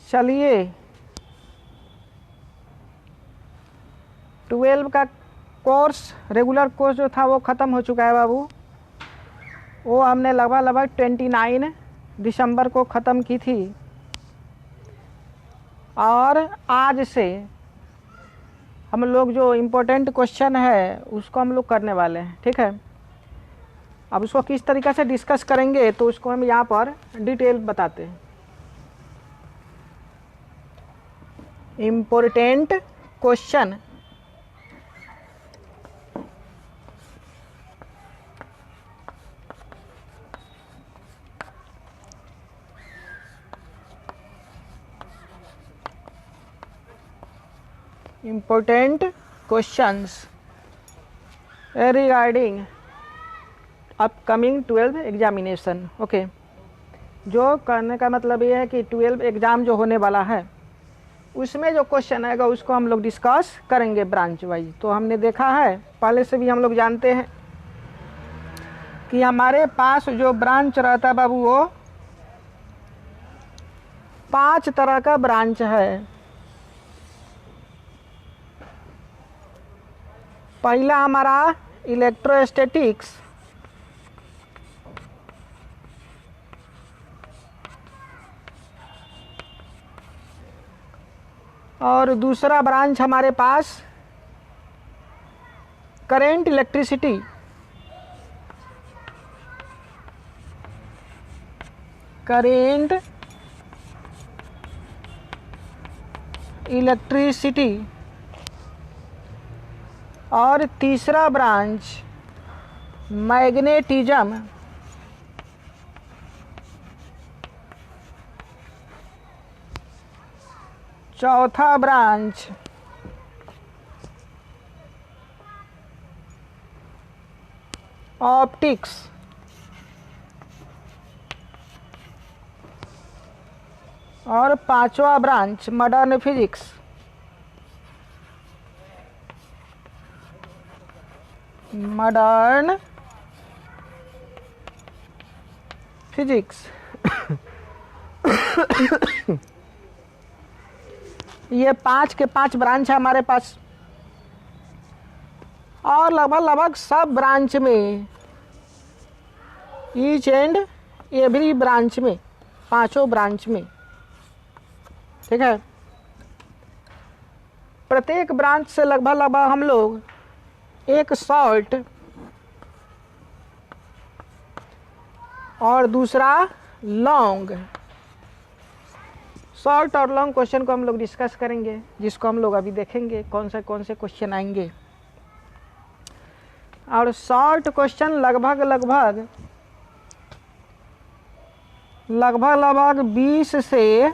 चलिए 12 का course, regular course जो था वो ख़त्म हो चुका है बाबू। वो हमने लगभग 29 दिसंबर को ख़त्म की थी और आज से हम लोग जो इम्पोर्टेंट क्वेश्चन है उसको हम लोग करने वाले हैं। ठीक है, अब उसको किस तरीक़े से डिस्कस करेंगे तो उसको हम यहाँ पर डिटेल बताते हैं। Important question, important questions regarding upcoming 12 examination. Okay, जो करने का मतलब ये है कि 12 एग्ज़ाम जो होने वाला है उसमें जो क्वेश्चन आएगा उसको हम लोग डिस्कस करेंगे ब्रांच वाइज। तो हमने देखा है, पहले से भी हम लोग जानते हैं कि हमारे पास जो ब्रांच रहता है बाबू वो 5 तरह का ब्रांच है। पहला हमारा इलेक्ट्रोस्टैटिक्स, और दूसरा ब्रांच हमारे पास करेंट इलेक्ट्रिसिटी, करेंट इलेक्ट्रिसिटी, और तीसरा ब्रांच मैग्नेटिज्म, चौथा ब्रांच ऑप्टिक्स, और पांचवा branch modern physics. Modern physics ये 5 के 5 ब्रांच है हमारे पास, और लगभग सब ब्रांच में, ईच एंड एवरी ब्रांच में, पांचों ब्रांच में, ठीक है, प्रत्येक ब्रांच से लगभग हम लोग एक शॉर्ट और दूसरा लॉन्ग, शॉर्ट और लॉन्ग क्वेश्चन को हम लोग डिस्कस करेंगे, जिसको हम लोग अभी देखेंगे कौन से क्वेश्चन आएंगे। और शॉर्ट क्वेश्चन लगभग 20 से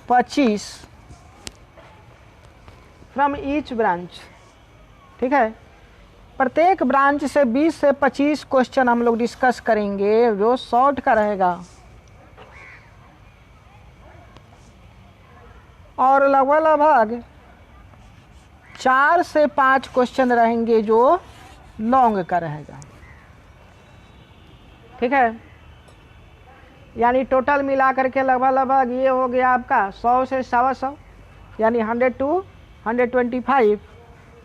25 फ्रॉम ईच ब्रांच। ठीक है, प्रत्येक ब्रांच से 20 से 25 क्वेश्चन हम लोग डिस्कस करेंगे जो शॉर्ट का रहेगा, और लगभग 4 से 5 क्वेश्चन रहेंगे जो लॉन्ग का रहेगा। ठीक है, यानी टोटल मिला करके लगभग ये हो गया आपका 100 से 125, यानी 100 to 125,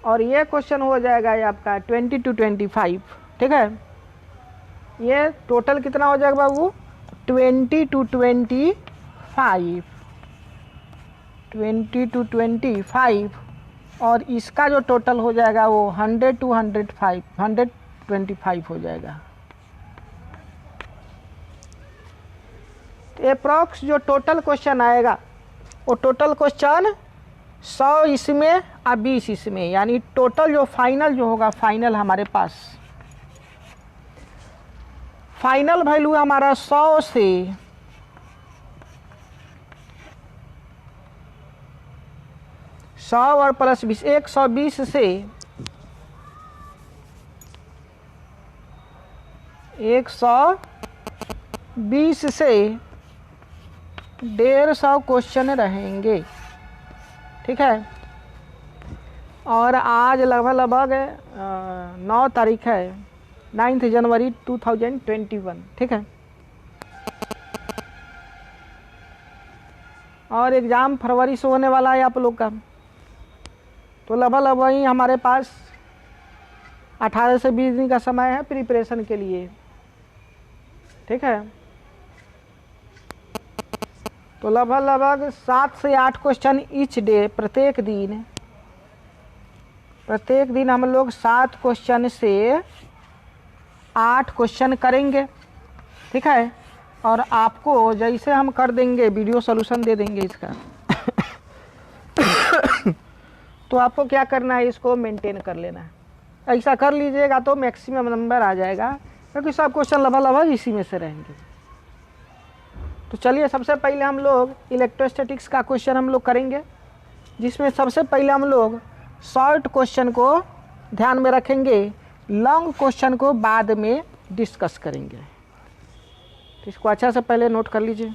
और ये क्वेश्चन हो जाएगा ये आपका 20 to 25। ठीक है, ये टोटल कितना हो जाएगा बाबू, 20 to 25, 20 to 25, और इसका जो टोटल हो जाएगा वो 100 to 125 हो जाएगा। अप्रॉक्स जो टोटल क्वेश्चन आएगा वो टोटल क्वेश्चन 100 इसमें और 20 इसमें, यानी टोटल जो फाइनल जो होगा, फाइनल हमारे पास फाइनल वैल्यू हमारा 100 से 100 और प्लस 20, 120 से 120 से 150 क्वेश्चन रहेंगे। ठीक है, और आज लगभग 9 तारीख है, 9 जनवरी 2021। ठीक है, और एग्ज़ाम फरवरी से होने वाला है आप लोग का। तो लगभग वही हमारे पास 18 से 20 दिन का समय है प्रिपरेशन के लिए, ठीक है। तो लगभग 7 से 8 क्वेश्चन ईच डे, प्रत्येक दिन हम लोग 7 क्वेश्चन से 8 क्वेश्चन करेंगे, ठीक है। और आपको जैसे हम कर देंगे वीडियो सॉल्यूशन दे देंगे इसका तो आपको क्या करना है, इसको मेंटेन कर लेना है। ऐसा कर लीजिएगा तो मैक्सिमम नंबर आ जाएगा, क्योंकि सब क्वेश्चन लगभग इसी में से रहेंगे। तो चलिए सबसे पहले हम लोग इलेक्ट्रोस्टैटिक्स का क्वेश्चन हम लोग करेंगे, जिसमें सबसे पहले हम लोग शॉर्ट क्वेश्चन को ध्यान में रखेंगे, लॉन्ग क्वेश्चन को बाद में डिस्कस करेंगे। तो इसको अच्छा से पहले नोट कर लीजिए।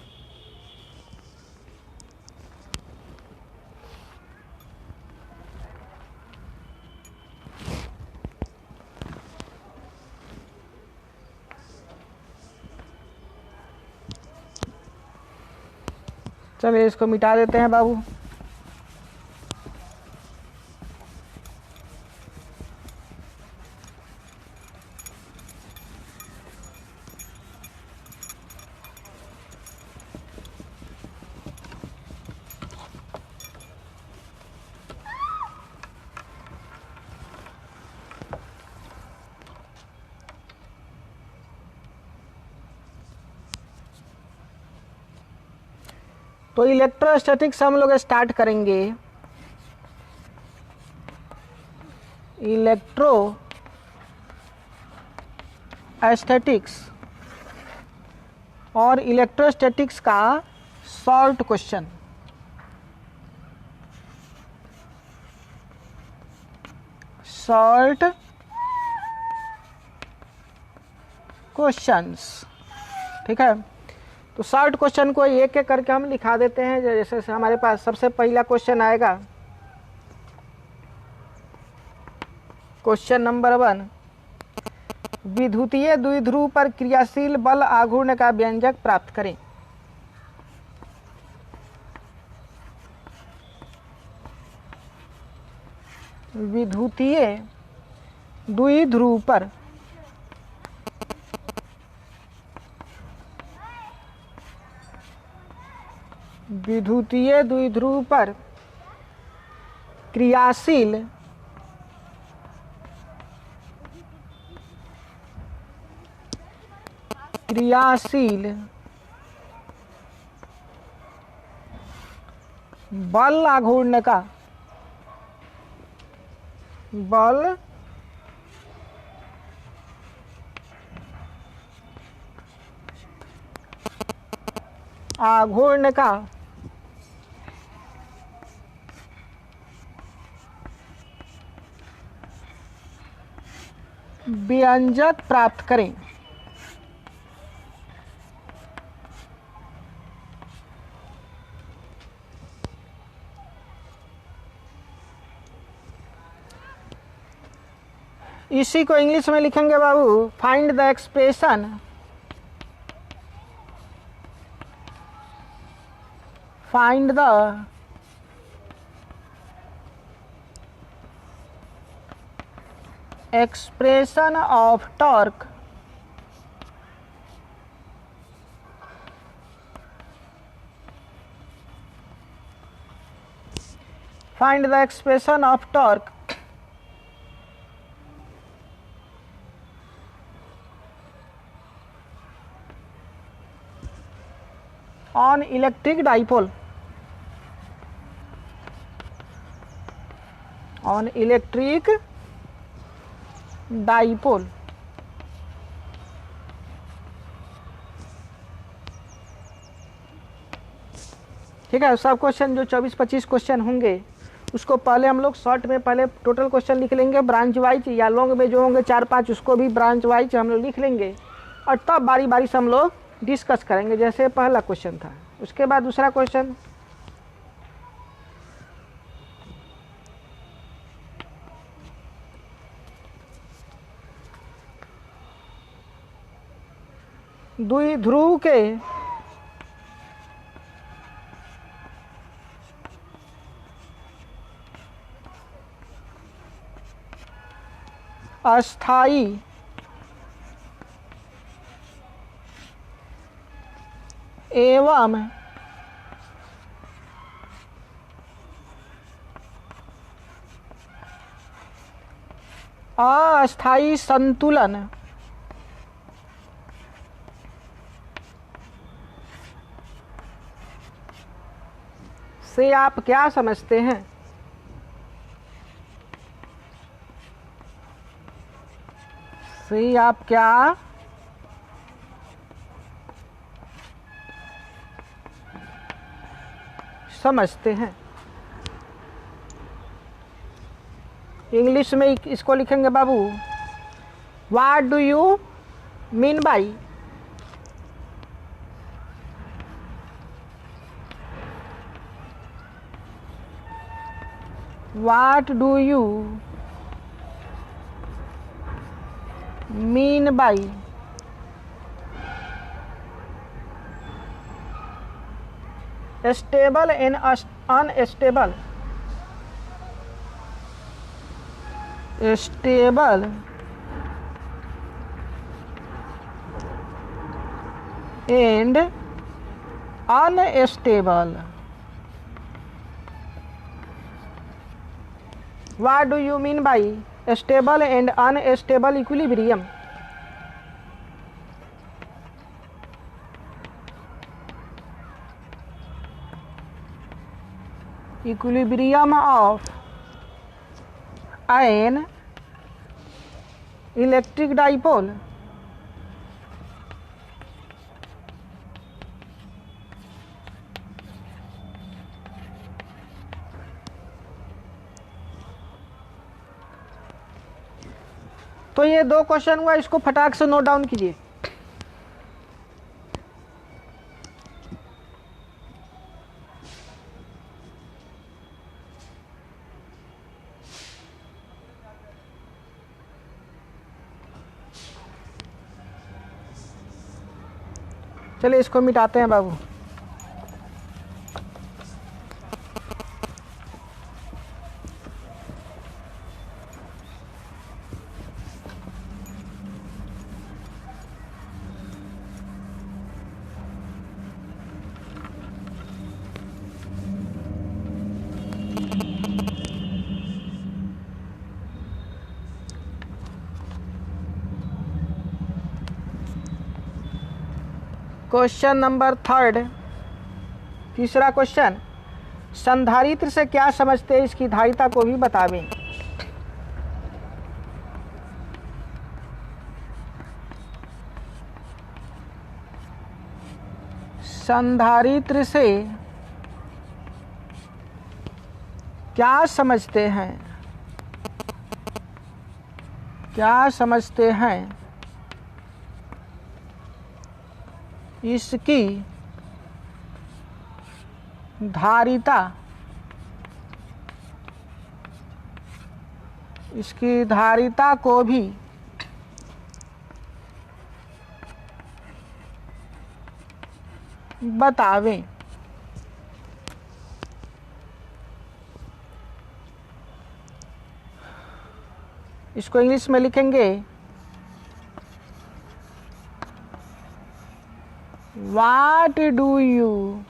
चलिए इसको मिटा देते हैं बाबू। तो इलेक्ट्रोस्टैटिक्स हम लोग स्टार्ट करेंगे। इलेक्ट्रोस्टैटिक्स और इलेक्ट्रोस्टैटिक्स का शॉर्ट क्वेश्चन। शॉर्ट क्वेश्चंस, ठीक है। तो शॉर्ट क्वेश्चन को एक एक करके हम लिखा देते हैं। जैसे हमारे पास सबसे पहला क्वेश्चन आएगा, क्वेश्चन नंबर 1, विद्युतीय द्विध्रुव पर क्रियाशील बल आघूर्ण का व्यंजक प्राप्त करें। विद्युतीय द्विध्रुव पर क्रियाशील बल आघूर्ण का व्यंजक प्राप्त करें। इसी को इंग्लिश में लिखेंगे बाबू, find the expression of torque on electric dipole, ठीक है। सब क्वेश्चन जो 24-25 क्वेश्चन होंगे उसको पहले हम लोग शॉर्ट में पहले टोटल क्वेश्चन लिख लेंगे ब्रांच वाइज, या लॉन्ग में जो होंगे 4-5 उसको भी ब्रांच वाइज हम लोग लिख लेंगे, और तब बारी बारी से हम लोग डिस्कस करेंगे। जैसे पहला क्वेश्चन था, उसके बाद दूसरा क्वेश्चन, द्विध्रुव के अस्थाई एवं अस्थाई संतुलन से आप क्या समझते हैं? से आप क्या समझते हैं? इंग्लिश में इसको लिखेंगे बाबू, what do you mean by? What do you mean by stable and unstable? Stable and unstable. What do you mean by stable and unstable equilibrium? Equilibrium of an electric dipole तो ये दो question हुआ, इसको फटाक से note down कीजिए। चलिए इसको मिटाते हैं बाबू। क्वेश्चन नंबर 3, तीसरा क्वेश्चन, संधारित्र से क्या समझते हैं, इसकी धारिता को भी बतावें। संधारित्र से क्या समझते हैं, क्या समझते हैं, इसकी धारिता, इसकी धारिता को भी बतावें। इसको इंग्लिश में लिखेंगे, What do you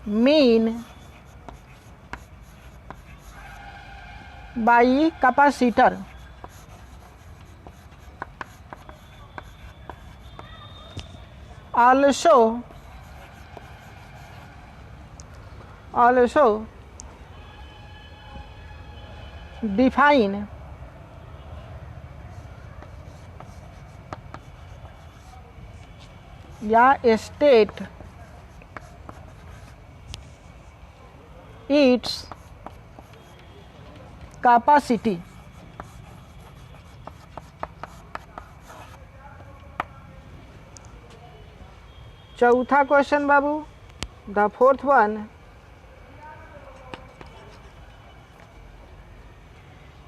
mean by capacitor? Also define या state its capacity। चौथा question Babu, the fourth one,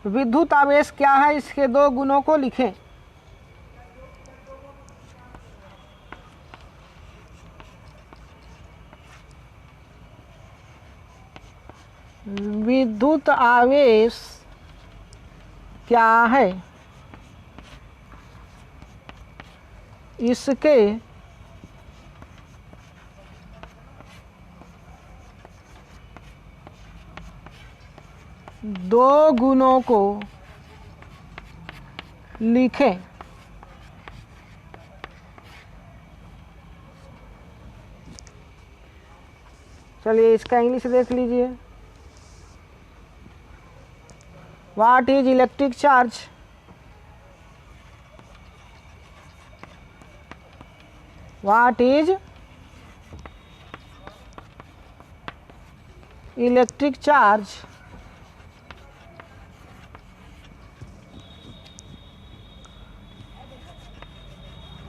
विद्युत आवेश क्या है, इसके दो गुणों को लिखें। विद्युत आवेश क्या है इसके दो गुणों को लिखें। चलिए इसका इंग्लिश देख लीजिए। What is electric charge? What is electric charge?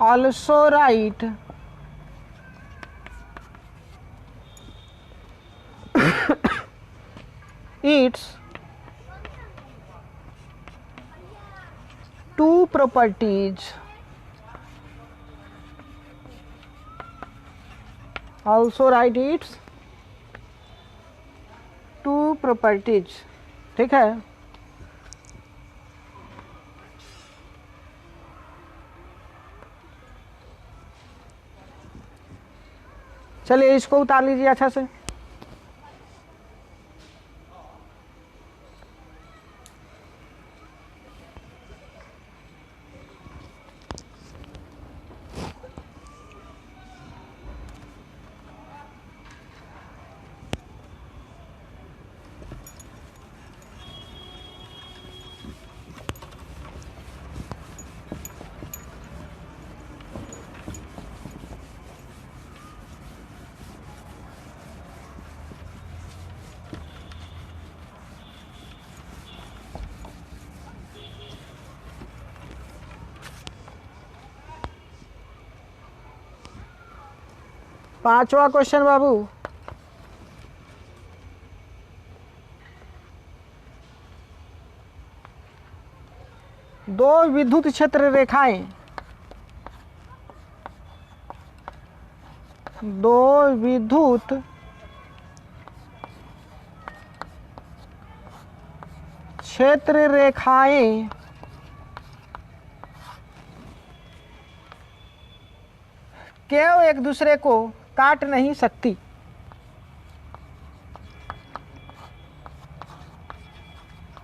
Also write its two properties. Also write its two properties. ठीक है। चलिए इसको उतार लीजिए अच्छा से। पांचवा क्वेश्चन बाबू, दो विद्युत क्षेत्र रेखाएं, दो विद्युत क्षेत्र रेखाएं क्यों एक दूसरे को काट नहीं सकती?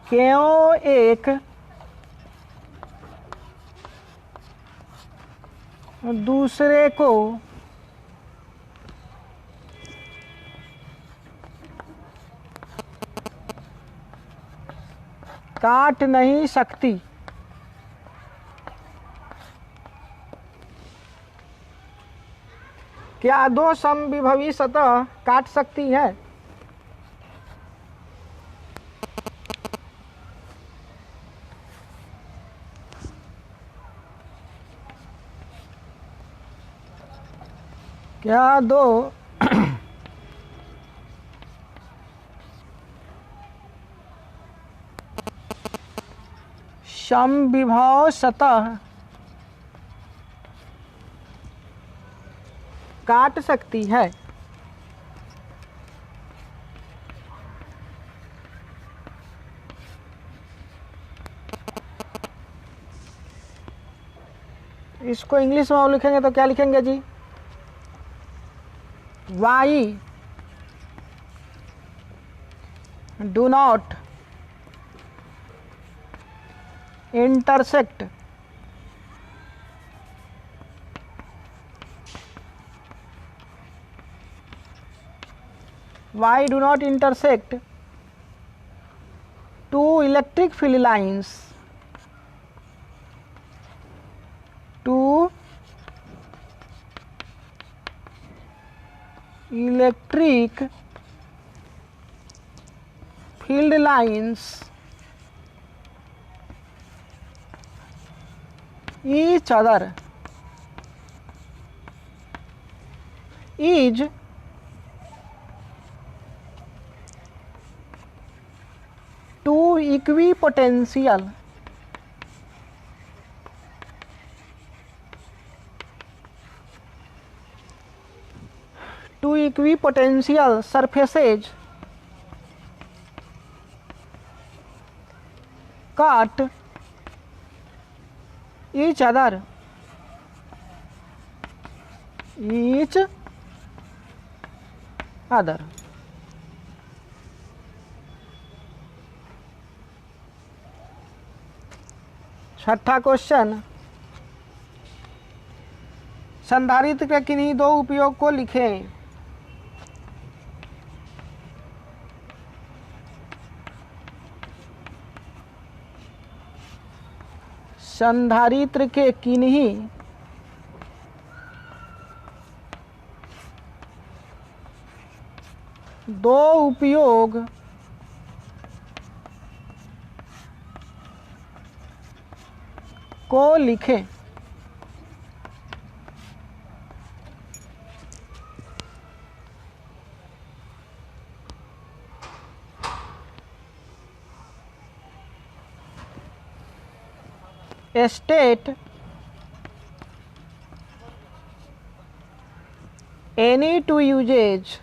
क्यों एक दूसरे को काट नहीं सकती? क्या दो समविभवी सतह काट सकती है? क्या दो समविभव सतह काट सकती है? इसको इंग्लिश में लिखेंगे तो क्या लिखेंगे जी? Why do not intersect two electric field lines? Two electric field lines each other is two equipotential surfaces cut each other, each other. छठा क्वेश्चन, संधारित्र के किन्हीं दो उपयोग को लिखें। संधारित्र के किन्हीं दो उपयोग को लिखें। State any two uses,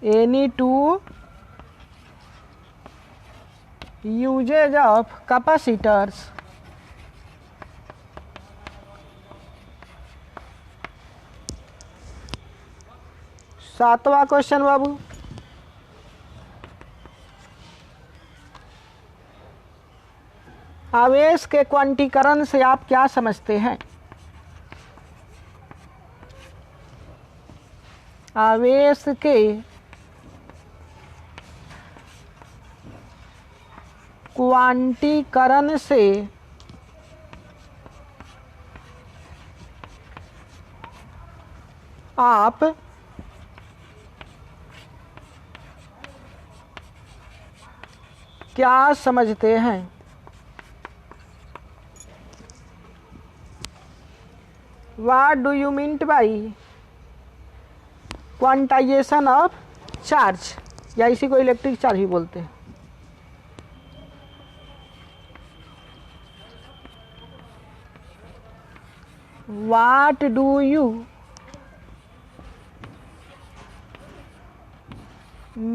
any two uses of capacitors सातवां क्वेश्चन बाबू, आवेश के क्वांटीकरण से आप क्या समझते हैं? आवेश के क्वांटीकरण से आप क्या समझते हैं? What do you mean by quantization of charge, या इसी को इलेक्ट्रिक चार्ज भी बोलते हैं। What do you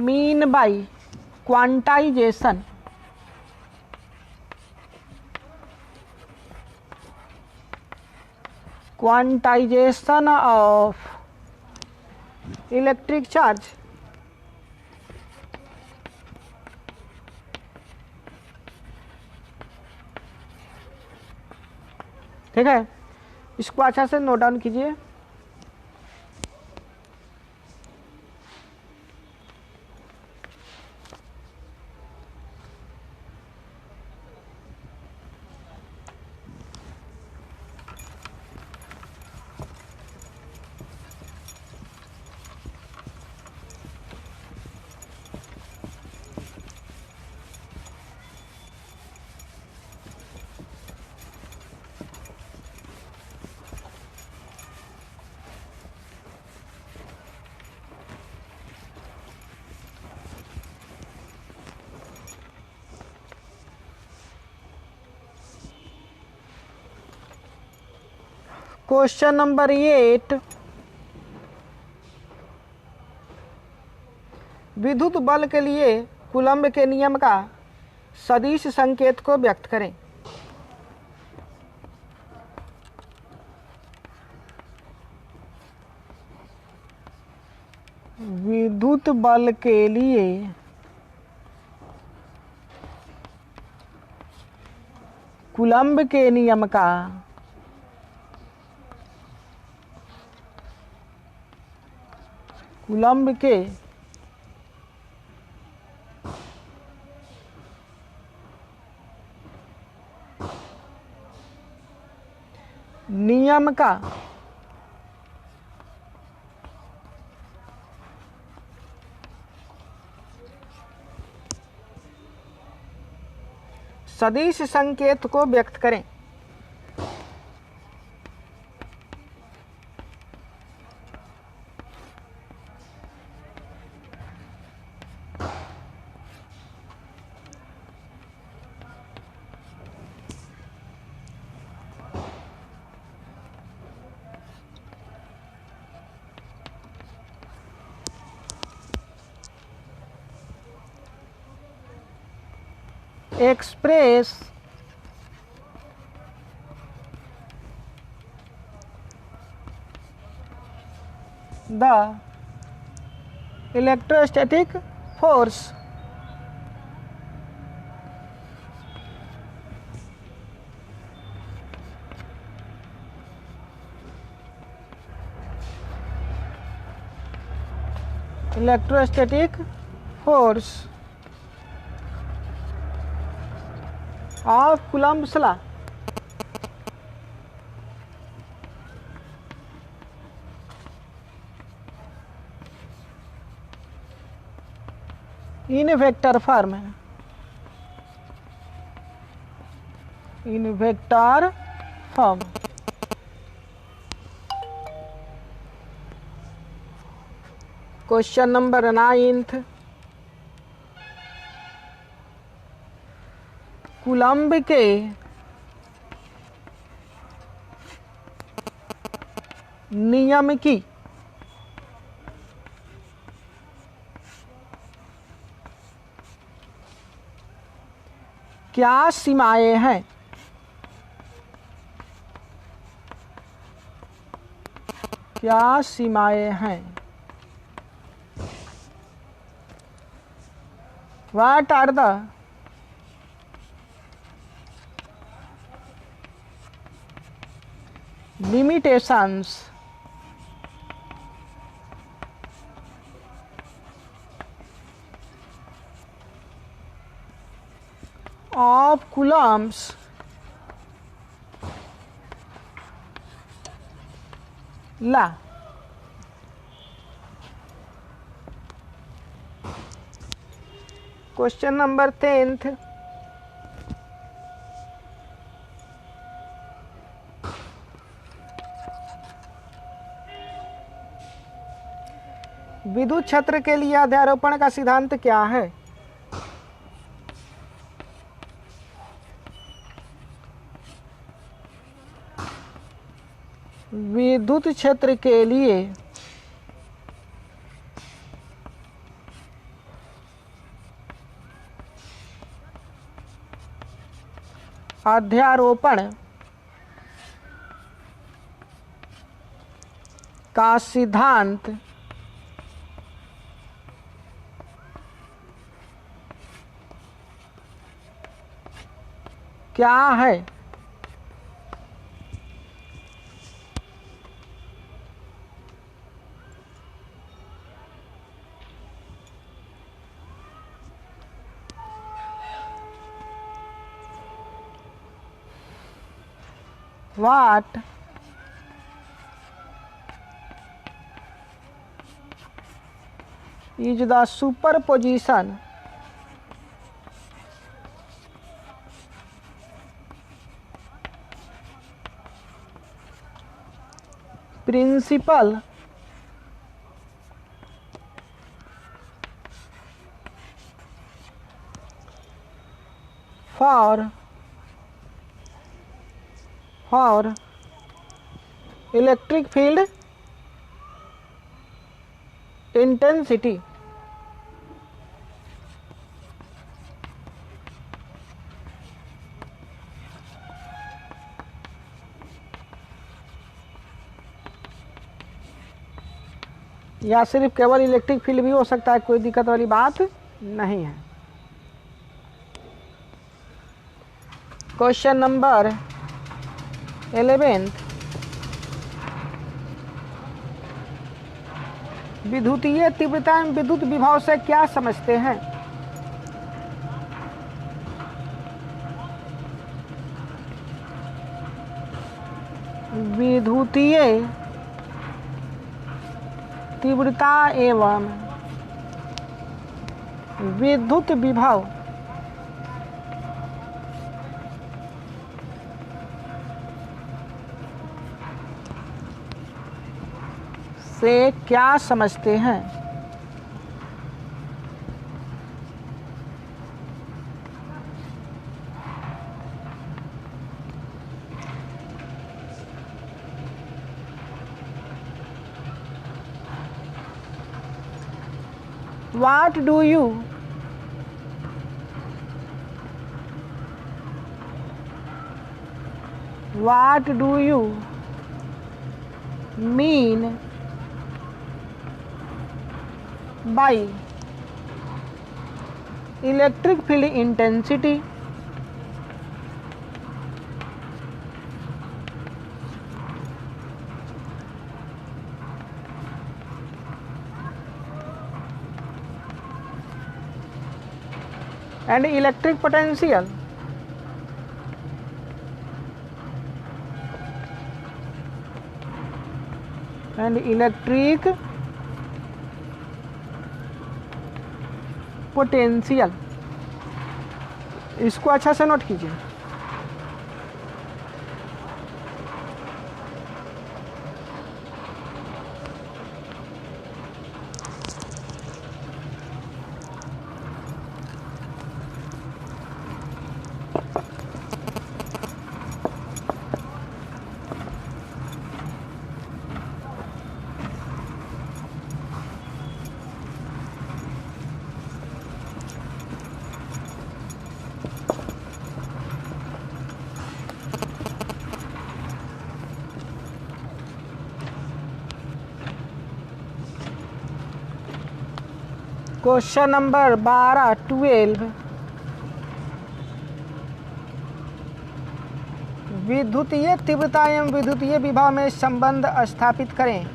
mean by quantization? Quantization of electric charge. ठीक है, इसको अच्छा से नोट डाउन कीजिए। क्वेश्चन नंबर 8, विद्युत बल के लिए कूलम्ब के नियम का सदिश संकेत को व्यक्त करें। विद्युत बल के लिए कूलम्ब के नियम का कूलम्ब के नियम का सदिश संकेत को व्यक्त करें। express the electrostatic force. Electrostatic force of Coulomb's law. In vector form. In vector form. Question number 9th. Coulomb के नियम की क्या सीमाएं हैं? क्या सीमाएं हैं? What are the limitations of Coulomb's law? Question number 10th. विद्युत क्षेत्र के लिए अध्यारोपण का सिद्धांत क्या है? विद्युत क्षेत्र के लिए अध्यारोपण का सिद्धांत क्या है? What is the superposition principle for electric field intensity? या सिर्फ केवल इलेक्ट्रिक फील्ड भी हो सकता है, कोई दिक्कत वाली बात नहीं है। Question number 11। विद्युतीय तीव्रता एवं विद्युत विभव से क्या समझते हैं? विद्युतीय तीव्रता एवं विद्युत विभव से क्या समझते हैं? What do you what do you mean by electric field intensity? and electric potential? and electric potential, इसको अच्छा से नोट कीजिए। क्वेश्चन नंबर 12 विद्युतीय तीव्रता एवं विद्युतीय विभव में संबंध स्थापित करें।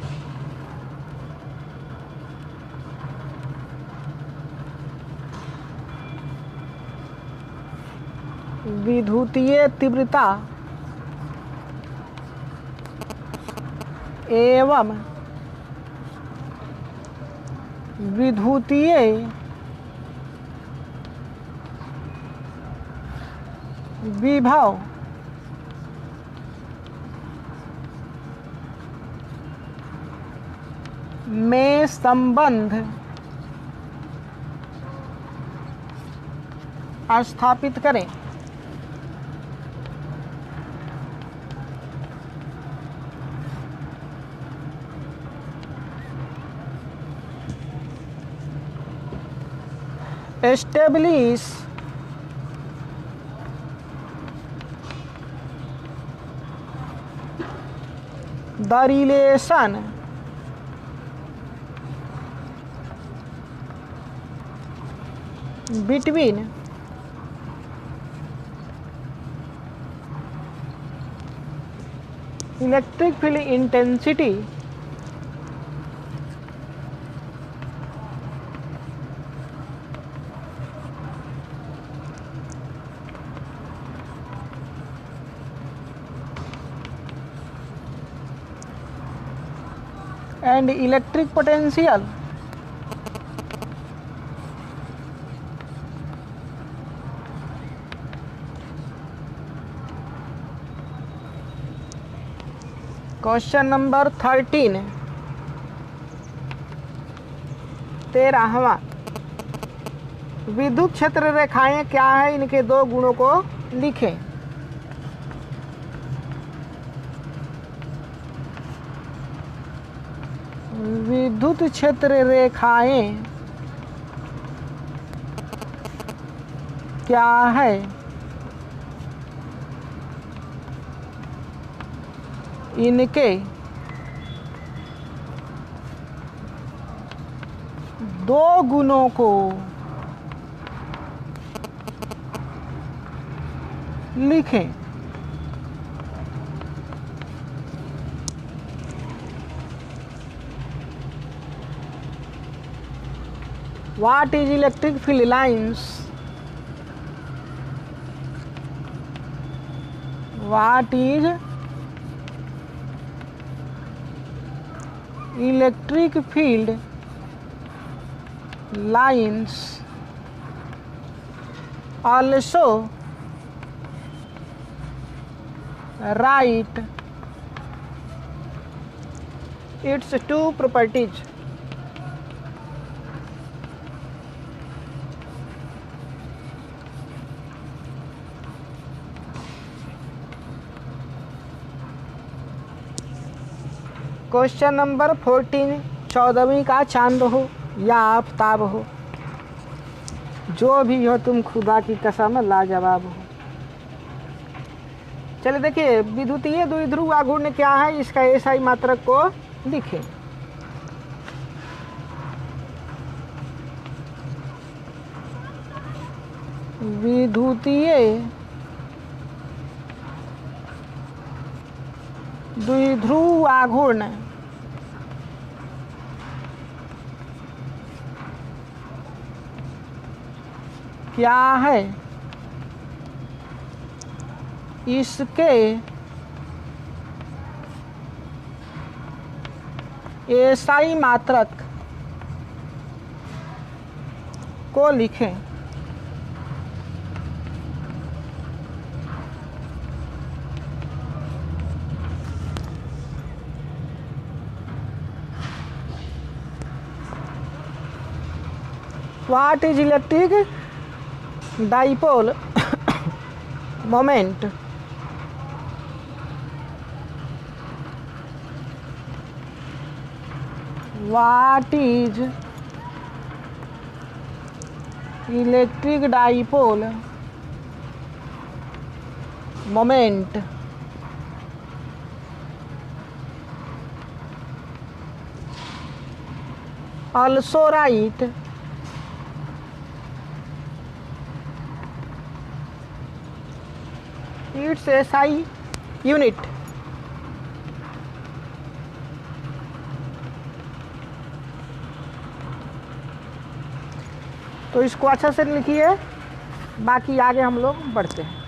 विद्युतीय तीव्रता एवं विद्युतीय विभव में संबंध स्थापित करें। Establish the relation between electric field intensity and electric potential? Question number 13 13वां विद्युत क्षेत्र रेखाएं क्या है, इनके दो गुणों को लिखें। विद्युत क्षेत्र रेखाएं क्या है, इनके दो गुणों को लिखें। What is electric field lines? What is electric field lines? Also write its two properties. Question number 14 14वीं का चांद हो या आफताब हो, जो भी हो तुम खुदा की कसम लाजवाब हो। चलिए देखिए, विद्युतीय द्विध्रुव आघूर्ण क्या है, इसका एसआई मात्रक को लिखें। विद्युतीय द्विध्रुव आघूर्ण क्या है, इसके एसआई मात्रक को लिखें। What is electric dipole moment? What is electric dipole moment? Also write its SI unit। तो इसको अच्छा से लिखिए, बाकी आगे हम लोग बढ़ते हैं।